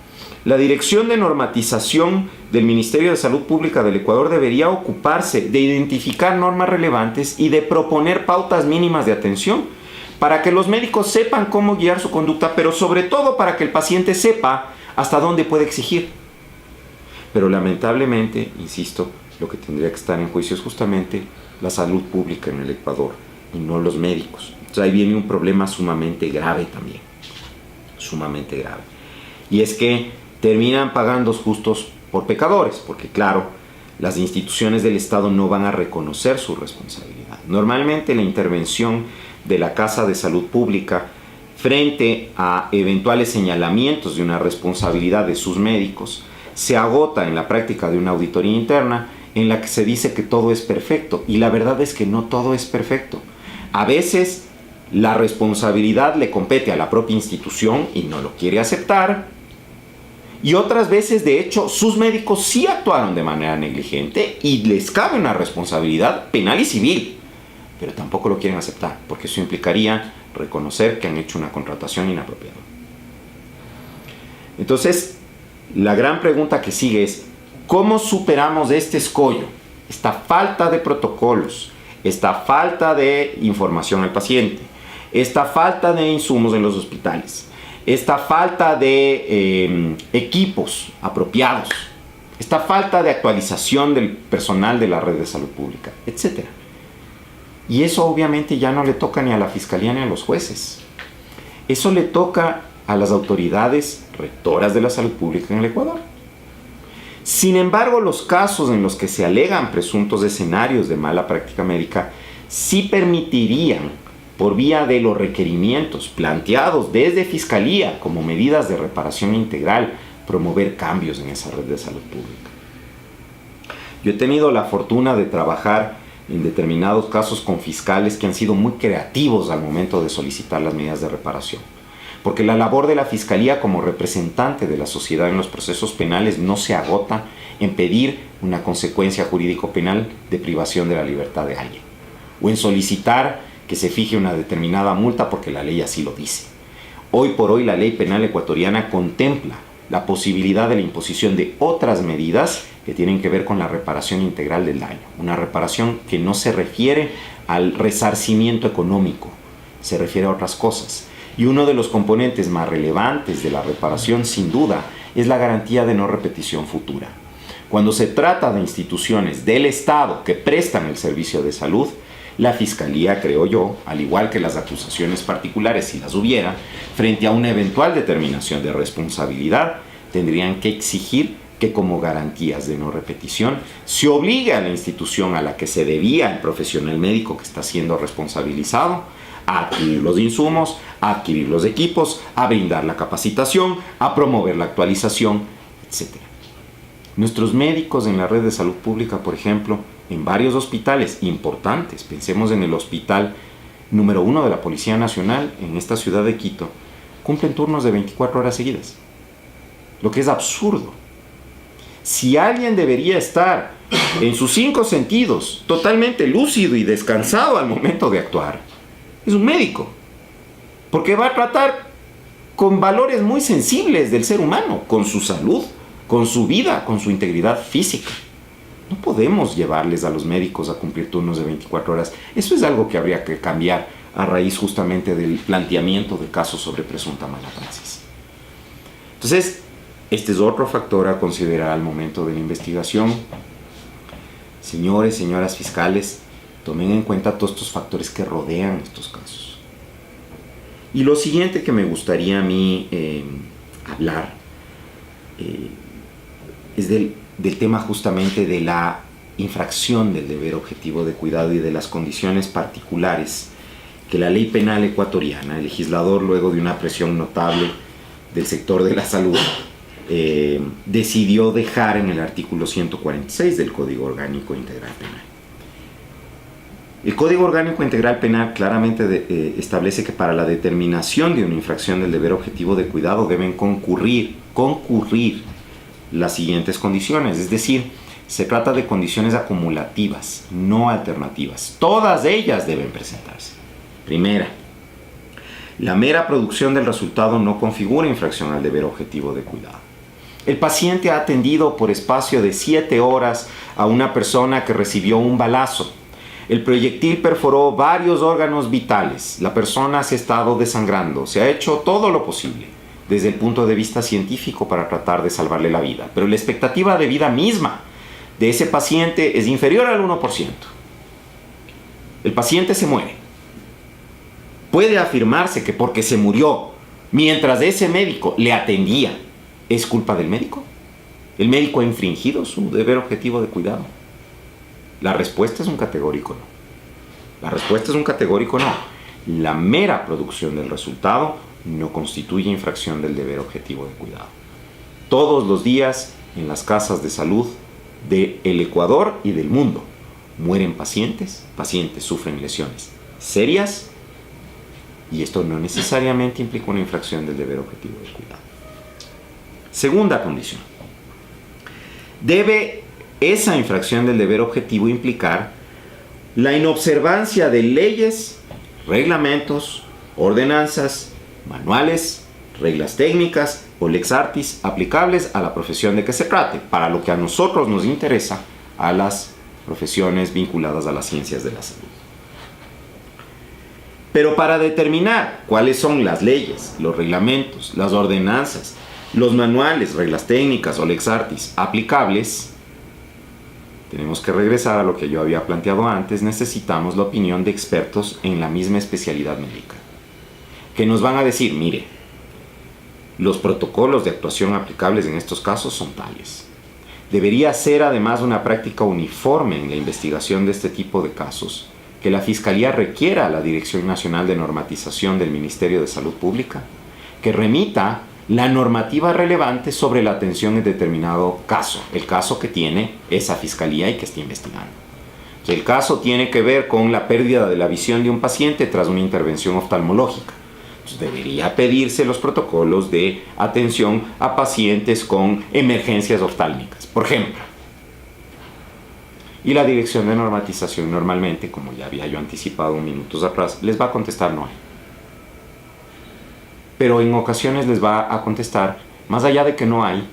La Dirección de Normatización del Ministerio de Salud Pública del Ecuador debería ocuparse de identificar normas relevantes y de proponer pautas mínimas de atención para que los médicos sepan cómo guiar su conducta, pero sobre todo para que el paciente sepa hasta dónde puede exigir. Pero lamentablemente, insisto, lo que tendría que estar en juicio es justamente la salud pública en el Ecuador y no los médicos. Entonces ahí viene un problema sumamente grave también, sumamente grave. Y es que terminan pagando justos por pecadores, porque claro, las instituciones del Estado no van a reconocer su responsabilidad. Normalmente la intervención de la Casa de Salud Pública frente a eventuales señalamientos de una responsabilidad de sus médicos se agota en la práctica de una auditoría interna en la que se dice que todo es perfecto, y la verdad es que no todo es perfecto. A veces la responsabilidad le compete a la propia institución y no lo quiere aceptar, y otras veces, de hecho, sus médicos sí actuaron de manera negligente y les cabe una responsabilidad penal y civil, pero tampoco lo quieren aceptar, porque eso implicaría reconocer que han hecho una contratación inapropiada. Entonces, la gran pregunta que sigue es, ¿cómo superamos este escollo, esta falta de protocolos, esta falta de información al paciente, esta falta de insumos en los hospitales, esta falta de equipos apropiados, esta falta de actualización del personal de la red de salud pública, etc.? Y eso obviamente ya no le toca ni a la Fiscalía ni a los jueces. Eso le toca a las autoridades rectoras de la salud pública en el Ecuador. Sin embargo, los casos en los que se alegan presuntos escenarios de mala práctica médica sí permitirían, por vía de los requerimientos planteados desde Fiscalía como medidas de reparación integral, promover cambios en esa red de salud pública. Yo he tenido la fortuna de trabajar en determinados casos con fiscales que han sido muy creativos al momento de solicitar las medidas de reparación. Porque la labor de la Fiscalía como representante de la sociedad en los procesos penales no se agota en pedir una consecuencia jurídico-penal de privación de la libertad de alguien, o en solicitar que se fije una determinada multa porque la ley así lo dice. Hoy por hoy la ley penal ecuatoriana contempla la posibilidad de la imposición de otras medidas que tienen que ver con la reparación integral del daño. Una reparación que no se refiere al resarcimiento económico, se refiere a otras cosas. Y uno de los componentes más relevantes de la reparación, sin duda, es la garantía de no repetición futura. Cuando se trata de instituciones del Estado que prestan el servicio de salud, la Fiscalía, creo yo, al igual que las acusaciones particulares, si las hubiera, frente a una eventual determinación de responsabilidad, tendrían que exigir que como garantías de no repetición se obligue a la institución a la que se debía el profesional médico que está siendo responsabilizado a adquirir los insumos, a adquirir los equipos, a brindar la capacitación, a promover la actualización, etc. Nuestros médicos en la red de salud pública, por ejemplo, en varios hospitales importantes, pensemos en el hospital número 1 de la Policía Nacional en esta ciudad de Quito, cumplen turnos de 24 horas seguidas, lo que es absurdo. Si alguien debería estar en sus 5 sentidos totalmente lúcido y descansado al momento de actuar, es un médico, porque va a tratar con valores muy sensibles del ser humano, con su salud, con su vida, con su integridad física. No podemos llevarles a los médicos a cumplir turnos de 24 horas. Eso es algo que habría que cambiar a raíz justamente del planteamiento de casos sobre presunta mala praxis. Entonces, Este es otro factor a considerar al momento de la investigación. Señores, señoras fiscales, tomen en cuenta todos estos factores que rodean estos casos. Y lo siguiente que me gustaría a mí hablar es del tema justamente de la infracción del deber objetivo de cuidado y de las condiciones particulares que la ley penal ecuatoriana, el legislador, luego de una presión notable del sector de la salud, decidió dejar en el artículo 146 del Código Orgánico Integral Penal. El Código Orgánico Integral Penal claramente establece que para la determinación de una infracción del deber objetivo de cuidado deben concurrir las siguientes condiciones, es decir, se trata de condiciones acumulativas, no alternativas. Todas ellas deben presentarse. Primera, la mera producción del resultado no configura infracción al deber objetivo de cuidado. El paciente ha atendido por espacio de 7 horas a una persona que recibió un balazo. El proyectil perforó varios órganos vitales. La persona se ha estado desangrando. Se ha hecho todo lo posible desde el punto de vista científico para tratar de salvarle la vida. Pero la expectativa de vida misma de ese paciente es inferior al 1%. El paciente se muere. Puede afirmarse que porque se murió mientras ese médico le atendía, ¿es culpa del médico? ¿El médico ha infringido su deber objetivo de cuidado? La respuesta es un categórico no. La respuesta es un categórico no. La mera producción del resultado no constituye infracción del deber objetivo de cuidado. Todos los días en las casas de salud del Ecuador y del mundo mueren pacientes sufren lesiones serias y esto no necesariamente implica una infracción del deber objetivo de cuidado. Segunda condición. Debe esa infracción del deber objetivo implicar la inobservancia de leyes, reglamentos, ordenanzas, manuales, reglas técnicas o lex artis aplicables a la profesión de que se trate, para lo que a nosotros nos interesa, a las profesiones vinculadas a las ciencias de la salud. Pero para determinar cuáles son las leyes, los reglamentos, las ordenanzas, los manuales, reglas técnicas o lex artis aplicables, tenemos que regresar a lo que yo había planteado antes. Necesitamos la opinión de expertos en la misma especialidad médica, que nos van a decir, mire, los protocolos de actuación aplicables en estos casos son tales. Debería ser además una práctica uniforme en la investigación de este tipo de casos, que la Fiscalía requiera a la Dirección Nacional de Normatización del Ministerio de Salud Pública que remita la normativa relevante sobre la atención en determinado caso, el caso que tiene esa Fiscalía y que está investigando. Si el caso tiene que ver con la pérdida de la visión de un paciente tras una intervención oftalmológica, entonces debería pedirse los protocolos de atención a pacientes con emergencias oftálmicas, por ejemplo. Y la Dirección de Normatización normalmente, como ya había yo anticipado minutos atrás, les va a contestar no hay. Pero en ocasiones les va a contestar, más allá de que no hay,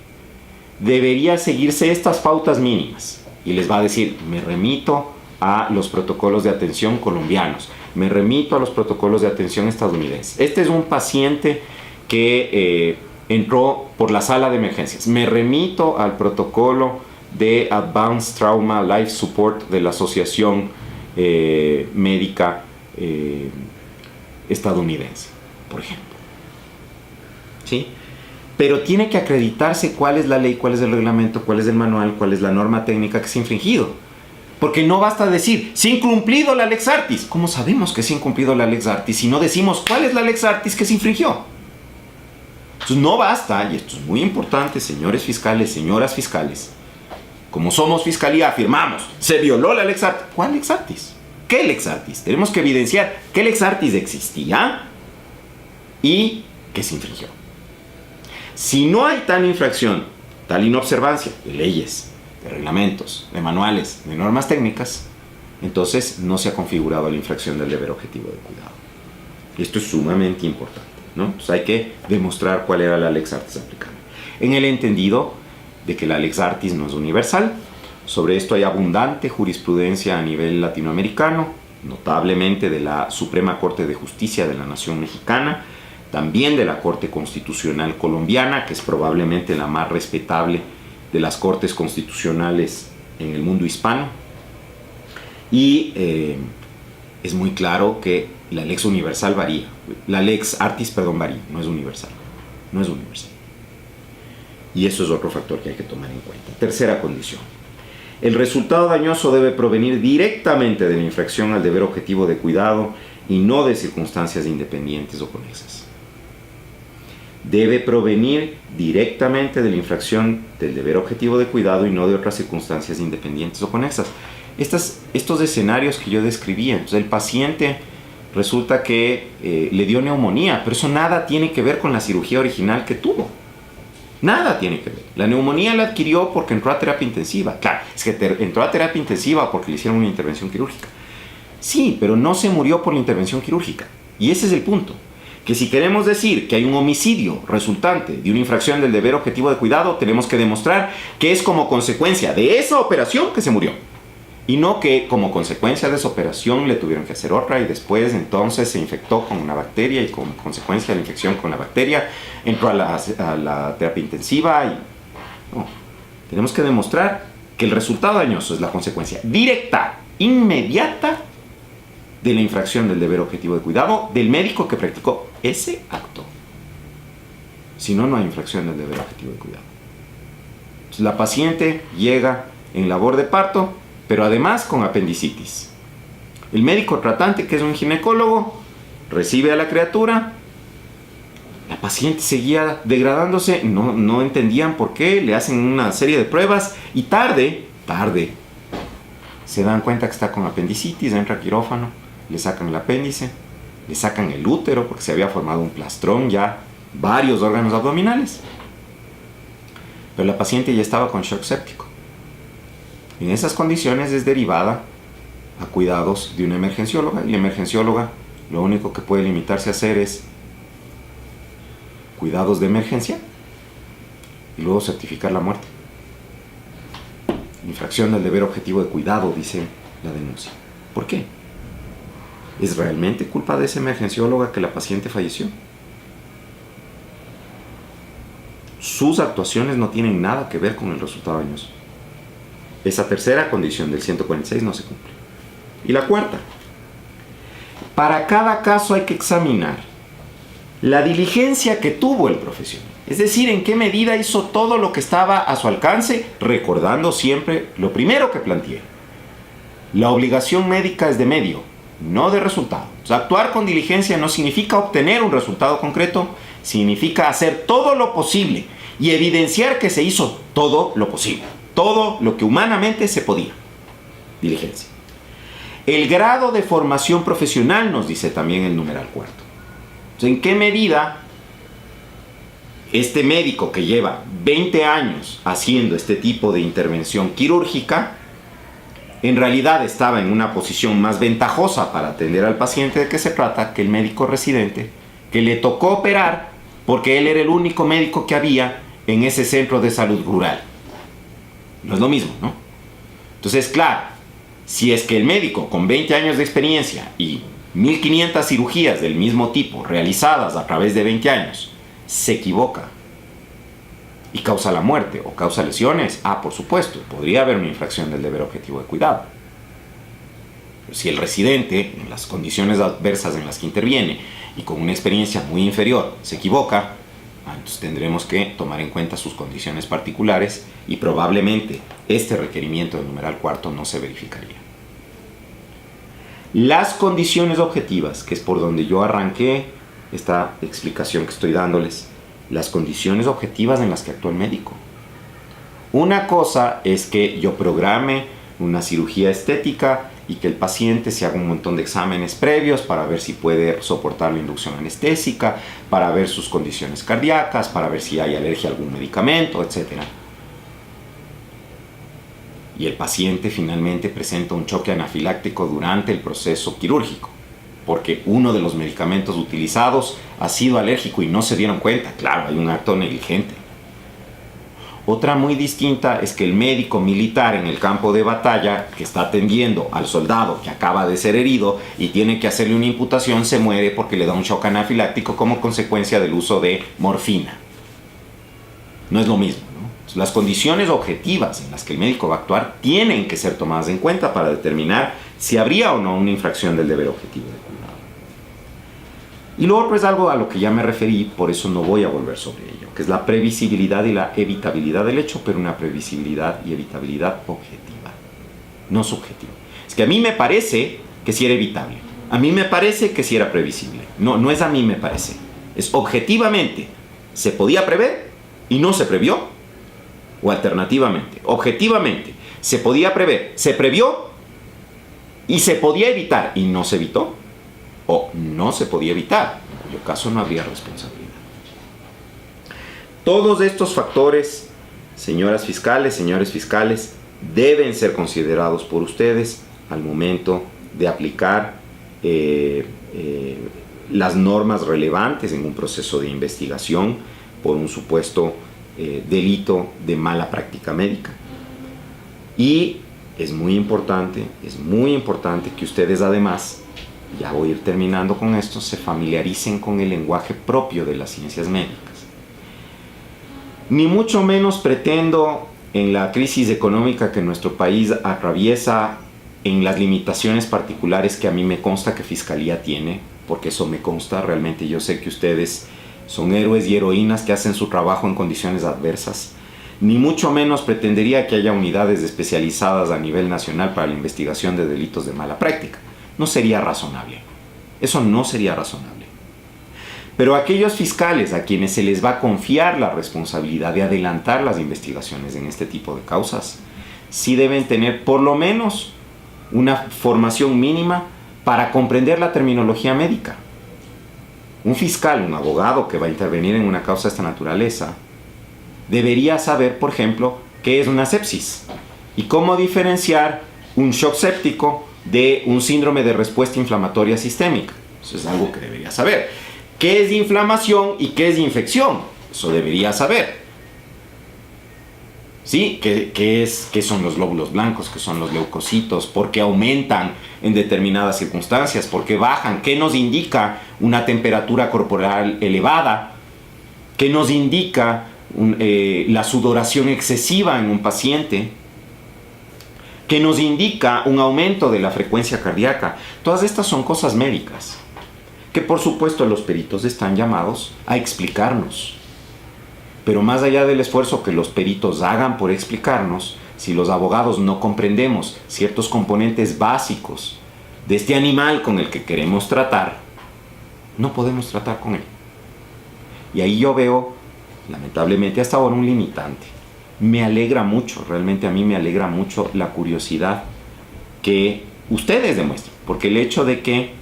debería seguirse estas pautas mínimas. Y les va a decir, me remito a los protocolos de atención colombianos, me remito a los protocolos de atención estadounidenses. Este es un paciente que entró por la sala de emergencias. Me remito al protocolo de Advanced Trauma Life Support de la Asociación Médica Estadounidense, por ejemplo. ¿Sí? Pero tiene que acreditarse cuál es la ley, cuál es el reglamento, cuál es el manual, cuál es la norma técnica que se ha infringido. Porque no basta decir, se ha incumplido la lex artis. ¿Cómo sabemos que se ha incumplido la lex artis si no decimos cuál es la lex artis que se infringió? Entonces no basta, y esto es muy importante, señores fiscales, señoras fiscales, como somos fiscalía, afirmamos, se violó la lex artis. ¿Cuál lex artis? ¿Qué lex artis? Tenemos que evidenciar qué lex artis existía y qué se infringió. Si no hay tal infracción, tal inobservancia de leyes, de reglamentos, de manuales, de normas técnicas, entonces no se ha configurado la infracción del deber objetivo de cuidado. Esto es sumamente importante, ¿no? Entonces hay que demostrar cuál era la lex artis aplicable. En el entendido de que la lex artis no es universal, sobre esto hay abundante jurisprudencia a nivel latinoamericano, notablemente de la Suprema Corte de Justicia de la Nación Mexicana, también de la Corte Constitucional Colombiana, que es probablemente la más respetable de las cortes constitucionales en el mundo hispano. Y es muy claro que la lex universal varía. La lex artis, perdón, varía, no es universal. No es universal. Y eso es otro factor que hay que tomar en cuenta. Tercera condición. El resultado dañoso debe provenir directamente de la infracción al deber objetivo de cuidado y no de circunstancias independientes o conexas. Debe provenir directamente de la infracción del deber objetivo de cuidado y no de otras circunstancias independientes o conexas. Estos escenarios que yo describía, entonces el paciente resulta que le dio neumonía, pero eso nada tiene que ver con la cirugía original que tuvo. Nada tiene que ver. La neumonía la adquirió porque entró a terapia intensiva. Claro, es que entró a terapia intensiva porque le hicieron una intervención quirúrgica. Sí, pero no se murió por la intervención quirúrgica. Y ese es el punto. Que si queremos decir que hay un homicidio resultante de una infracción del deber objetivo de cuidado, tenemos que demostrar que es como consecuencia de esa operación que se murió. Y no que como consecuencia de esa operación le tuvieron que hacer otra y después entonces se infectó con una bacteria y como consecuencia de la infección con la bacteria entró a la terapia intensiva. No. Tenemos que demostrar que el resultado dañoso es la consecuencia directa, inmediata de la infracción del deber objetivo de cuidado del médico que practicó ese acto. Si no, no hay infracción del deber objetivo de cuidado. Entonces, la paciente llega en labor de parto, pero además con apendicitis. El médico tratante, que es un ginecólogo, recibe a la criatura. La paciente seguía degradándose, no entendían por qué, le hacen una serie de pruebas y tarde, se dan cuenta que está con apendicitis, entra al quirófano, le sacan el apéndice, le sacan el útero porque se había formado un plastrón ya, varios órganos abdominales. Pero la paciente ya estaba con shock séptico. En esas condiciones es derivada a cuidados de una emergencióloga y la emergencióloga lo único que puede limitarse a hacer es cuidados de emergencia y luego certificar la muerte. Infracción del deber objetivo de cuidado, dice la denuncia. ¿Por qué? ¿Es realmente culpa de esa emergencióloga que la paciente falleció? Sus actuaciones no tienen nada que ver con el resultado dañoso. Esa tercera condición del 146 no se cumple. Y la cuarta. Para cada caso hay que examinar la diligencia que tuvo el profesional. Es decir, en qué medida hizo todo lo que estaba a su alcance, recordando siempre lo primero que planteé. La obligación médica es de medio, no de resultado. O sea, actuar con diligencia no significa obtener un resultado concreto, significa hacer todo lo posible y evidenciar que se hizo todo lo posible. Todo lo que humanamente se podía. Diligencia. El grado de formación profesional nos dice también el numeral cuarto. Entonces, ¿en qué medida este médico que lleva 20 años haciendo este tipo de intervención quirúrgica en realidad estaba en una posición más ventajosa para atender al paciente de que se trata que el médico residente que le tocó operar porque él era el único médico que había en ese centro de salud rural? No es lo mismo, ¿no? Entonces, claro, si es que el médico con 20 años de experiencia y 1500 cirugías del mismo tipo realizadas a través de 20 años se equivoca y causa la muerte o causa lesiones, por supuesto, podría haber una infracción del deber objetivo de cuidado. Pero si el residente, en las condiciones adversas en las que interviene y con una experiencia muy inferior, se equivoca, entonces tendremos que tomar en cuenta sus condiciones particulares y probablemente este requerimiento del numeral cuarto no se verificaría. Las condiciones objetivas, que es por donde yo arranqué esta explicación que estoy dándoles, las condiciones objetivas en las que actúa el médico. Una cosa es que yo programe una cirugía estética y que el paciente se haga un montón de exámenes previos para ver si puede soportar la inducción anestésica, para ver sus condiciones cardíacas, para ver si hay alergia a algún medicamento, etc. Y el paciente finalmente presenta un choque anafiláctico durante el proceso quirúrgico, porque uno de los medicamentos utilizados ha sido alérgico y no se dieron cuenta. Claro, hay un acto negligente. Otra muy distinta es que el médico militar en el campo de batalla que está atendiendo al soldado que acaba de ser herido y tiene que hacerle una imputación se muere porque le da un shock anafiláctico como consecuencia del uso de morfina. No es lo mismo, ¿no? Las condiciones objetivas en las que el médico va a actuar tienen que ser tomadas en cuenta para determinar si habría o no una infracción del deber objetivo de cuidado. Y lo otro es algo a lo que ya me referí, por eso no voy a volver sobre ello, que es la previsibilidad y la evitabilidad del hecho, pero una previsibilidad y evitabilidad objetiva, no subjetiva. Es que a mí me parece que sí era evitable, a mí me parece que sí era previsible. No es a mí me parece, es objetivamente, se podía prever y no se previó, o alternativamente, objetivamente, se podía prever, se previó y se podía evitar y no se evitó. O no se podía evitar, en cuyo caso no habría responsabilidad. Todos estos factores, señoras fiscales, señores fiscales, deben ser considerados por ustedes al momento de aplicar las normas relevantes en un proceso de investigación por un supuesto delito de mala práctica médica. Y es muy importante que ustedes además, ya voy a ir terminando con esto, se familiaricen con el lenguaje propio de las ciencias médicas. Ni mucho menos pretendo, en la crisis económica que nuestro país atraviesa, en las limitaciones particulares que a mí me consta que Fiscalía tiene, porque eso me consta, realmente yo sé que ustedes son héroes y heroínas que hacen su trabajo en condiciones adversas, ni mucho menos pretendería que haya unidades especializadas a nivel nacional para la investigación de delitos de mala práctica. No sería razonable. Eso no sería razonable. Pero aquellos fiscales a quienes se les va a confiar la responsabilidad de adelantar las investigaciones en este tipo de causas, sí deben tener por lo menos una formación mínima para comprender la terminología médica. Un fiscal, un abogado que va a intervenir en una causa de esta naturaleza, debería saber, por ejemplo, qué es una sepsis y cómo diferenciar un shock séptico de un síndrome de respuesta inflamatoria sistémica. Eso es algo que debería saber. ¿Qué es inflamación y qué es infección? Eso debería saber. ¿Sí? ¿Qué son los glóbulos blancos? ¿Qué son los leucocitos? ¿Por qué aumentan en determinadas circunstancias? ¿Por qué bajan? ¿Qué nos indica una temperatura corporal elevada? ¿Qué nos indica la sudoración excesiva en un paciente? Que nos indica un aumento de la frecuencia cardíaca. Todas estas son cosas médicas que por supuesto los peritos están llamados a explicarnos. Pero más allá del esfuerzo que los peritos hagan por explicarnos, si los abogados no comprendemos ciertos componentes básicos de este animal con el que queremos tratar, no podemos tratar con él. Y ahí yo veo, lamentablemente hasta ahora, un limitante. Me alegra mucho, realmente a mí me alegra mucho la curiosidad que ustedes demuestran, porque el hecho de que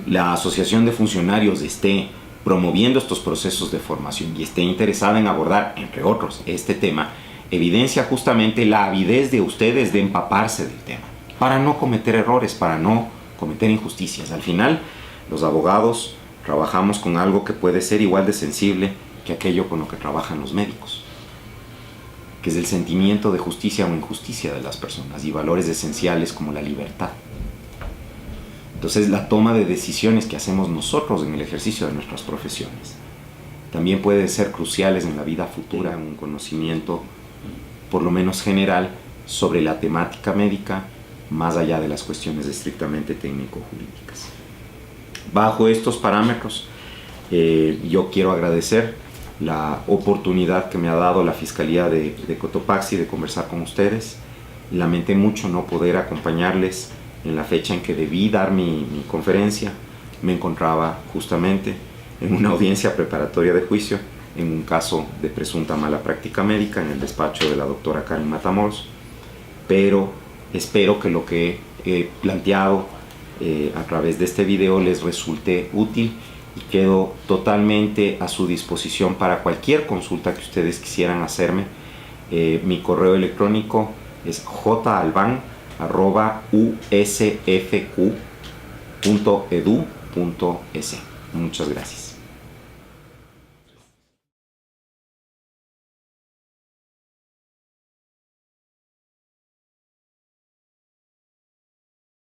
la Asociación de Funcionarios esté promoviendo estos procesos de formación y esté interesada en abordar, entre otros, este tema, evidencia justamente la avidez de ustedes de empaparse del tema, para no cometer errores, para no cometer injusticias. Al final, los abogados trabajamos con algo que puede ser igual de sensible que aquello con lo que trabajan los médicos, que es el sentimiento de justicia o injusticia de las personas y valores esenciales como la libertad. Entonces, la toma de decisiones que hacemos nosotros en el ejercicio de nuestras profesiones también puede ser cruciales en la vida futura, un conocimiento por lo menos general sobre la temática médica, más allá de las cuestiones estrictamente técnico-jurídicas. Bajo estos parámetros, yo quiero agradecer la oportunidad que me ha dado la Fiscalía de Cotopaxi de conversar con ustedes. Lamenté mucho no poder acompañarles en la fecha en que debí dar mi conferencia. Me encontraba justamente en una audiencia preparatoria de juicio en un caso de presunta mala práctica médica en el despacho de la doctora Karen Matamoros, pero espero que lo que he planteado a través de este video les resulte útil y quedo totalmente a su disposición para cualquier consulta que ustedes quisieran hacerme. Mi correo electrónico es jalban@usfq.edu.es. Muchas gracias.